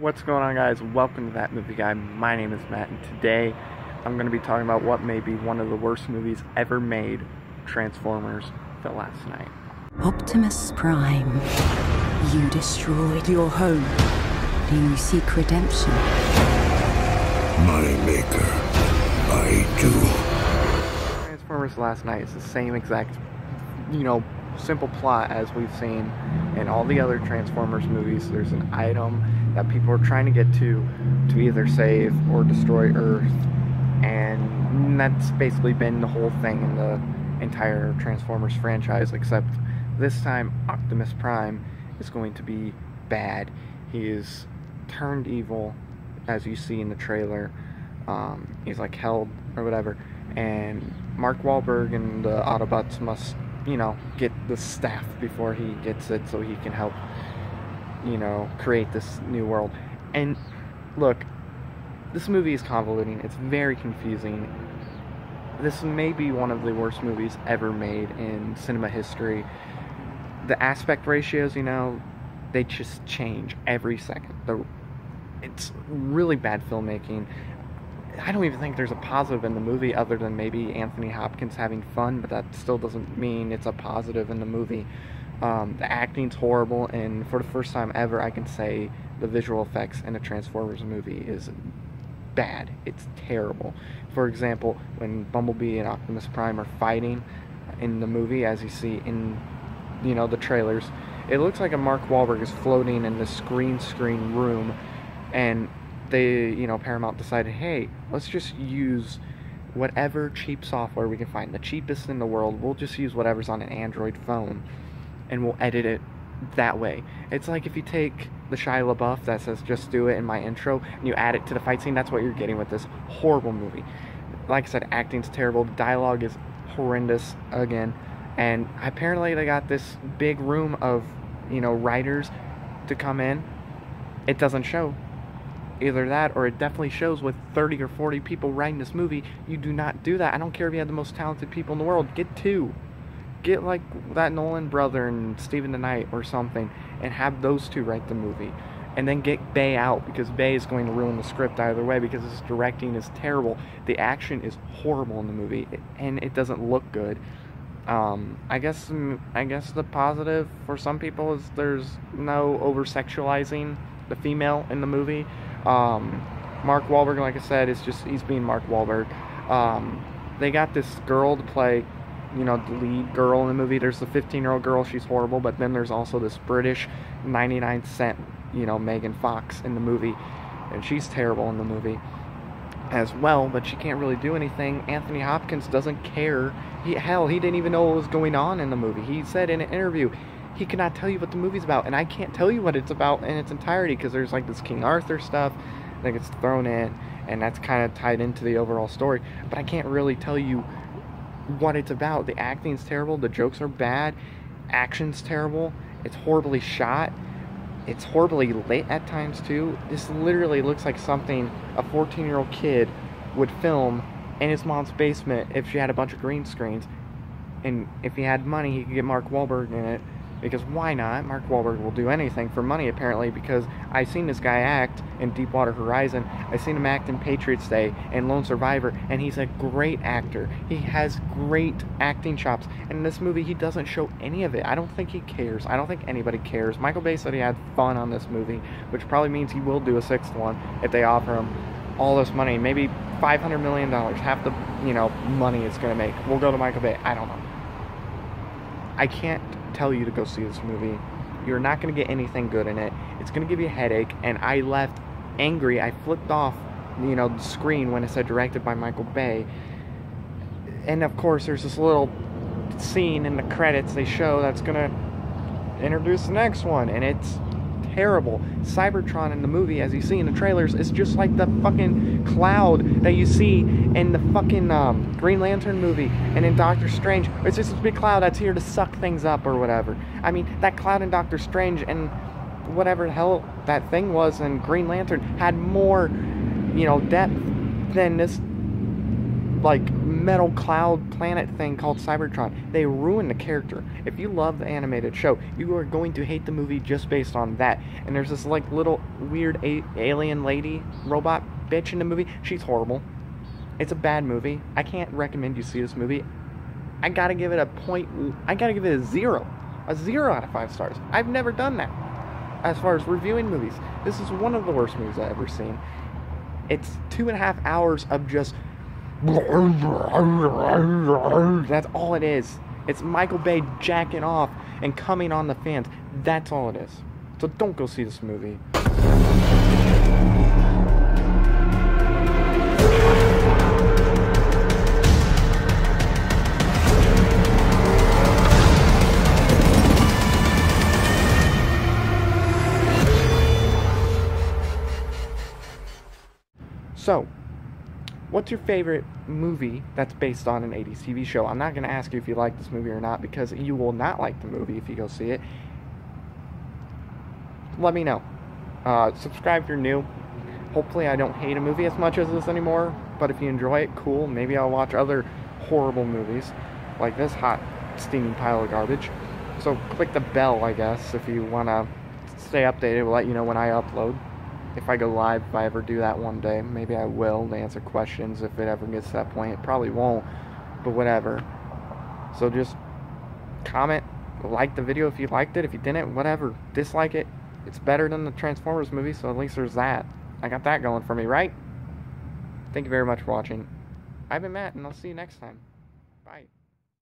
What's going on, guys? Welcome to That Movie Guy. My name is Matt, and today I'm going to be talking about what may be one of the worst movies ever made, Transformers: The Last Knight. Optimus Prime, you destroyed your home. Do you seek redemption? My maker, I do. Transformers: The Last Knight is the same exact, simple plot as we've seen in all the other Transformers movies. There's an item that people are trying to get to either save or destroy Earth, and that's basically been the whole thing in the entire Transformers franchise, except this time Optimus Prime is going to be bad. He is turned evil, as you see in the trailer. He's like held or whatever, and Mark Wahlberg and the Autobots must get the staff before he gets it so he can help create this new world. And look, this movie is convoluting. It's very confusing. This may be one of the worst movies ever made in cinema history. The aspect ratios, they just change every second. It's really bad filmmaking. I don't even think there's a positive in the movie other than maybe Anthony Hopkins having fun, but that still doesn't mean it's a positive in the movie. The acting's horrible, and for the first time ever, I can say the visual effects in a Transformers movie is bad. It's terrible. For example, when Bumblebee and Optimus Prime are fighting in the movie, as you see in the trailers, it looks like a Mark Wahlberg is floating in this green screen room, and they, Paramount decided, hey, let's just use whatever cheap software we can find, the cheapest in the world. We'll just use whatever's on an Android phone, and we'll edit it that way. It's like if you take the Shia LaBeouf that says just do it in my intro, and you add it to the fight scene. That's what you're getting with this horrible movie. Like I said, acting's terrible, dialogue is horrendous again, and apparently they got this big room of writers to come in. It doesn't show. Either that, or it definitely shows with 30 or 40 people writing this movie. You do not do that. I don't care if you have the most talented people in the world. Get two. Get like that Nolan brother and Stephen DeKnight or something, and have those two write the movie. And then get Bay out, because Bay is going to ruin the script either way, because his directing is terrible. The action is horrible in the movie, and it doesn't look good. I guess the positive for some people is there's no over-sexualizing the female in the movie. Mark Wahlberg, like I said, he's being Mark Wahlberg. They got this girl to play, the lead girl in the movie. There's the 15-year-old girl, she's horrible, but then there's also this British 99-cent, Megan Fox in the movie, and she's terrible in the movie as well, but she can't really do anything. Anthony Hopkins doesn't care. He didn't even know what was going on in the movie. He said in an interview, he cannot tell you what the movie's about, and I can't tell you what it's about in its entirety, because there's like this King Arthur stuff that gets thrown in, and that's kind of tied into the overall story, but I can't really tell you what it's about. The acting's terrible, the jokes are bad, action's terrible, it's horribly shot, it's horribly lit at times too. This literally looks like something a 14-year-old kid would film in his mom's basement if she had a bunch of green screens, and if he had money he could get Mark Wahlberg in it. Because why not? Mark Wahlberg will do anything for money, apparently, because I've seen this guy act in Deepwater Horizon. I've seen him act in Patriots Day and Lone Survivor, and he's a great actor. He has great acting chops. And in this movie, he doesn't show any of it. I don't think he cares. I don't think anybody cares. Michael Bay said he had fun on this movie, which probably means he will do a sixth one if they offer him all this money. Maybe $500 million, half the, money it's going to make. We'll go to Michael Bay. I don't know. I can't tell you to go see this movie. You're not going to get anything good in it. It's going to give you a headache, and I left angry. I flipped off the screen when it said directed by Michael Bay. And of course there's this little scene in the credits they show that's going to introduce the next one, and it's terrible. Cybertron in the movie, as you see in the trailers, is just like the fucking cloud that you see in the fucking Green Lantern movie and in Doctor Strange. It's just this big cloud that's here to suck things up or whatever. I mean, that cloud in Doctor Strange and whatever the hell that thing was in Green Lantern had more, depth than this, like, metal cloud planet thing called Cybertron. They ruined the character. If you love the animated show, you are going to hate the movie just based on that. And there's this like little weird alien lady robot bitch in the movie. She's horrible. It's a bad movie. I can't recommend you see this movie. I gotta give it a 0. A 0 out of 5 stars. I've never done that as far as reviewing movies. This is one of the worst movies I've ever seen. It's 2.5 hours of just... That's all it is. It's Michael Bay jacking off and coming on the fans. That's all it is. So don't go see this movie. So, what's your favorite movie that's based on an 80s TV show? I'm not going to ask you if you like this movie or not, because you will not like the movie if you go see it. Let me know. Subscribe if you're new. Hopefully I don't hate a movie as much as this anymore, but if you enjoy it, cool. Maybe I'll watch other horrible movies, like this hot, steaming pile of garbage. So click the bell, I guess, if you want to stay updated. We'll let you know when I upload. If I go live, if I ever do that one day, maybe I will, to answer questions if it ever gets to that point. It probably won't, but whatever. So just comment, like the video if you liked it. If you didn't, whatever. Dislike it. It's better than the Transformers movie, so at least there's that. I got that going for me, right? Thank you very much for watching. I've been Matt, and I'll see you next time. Bye.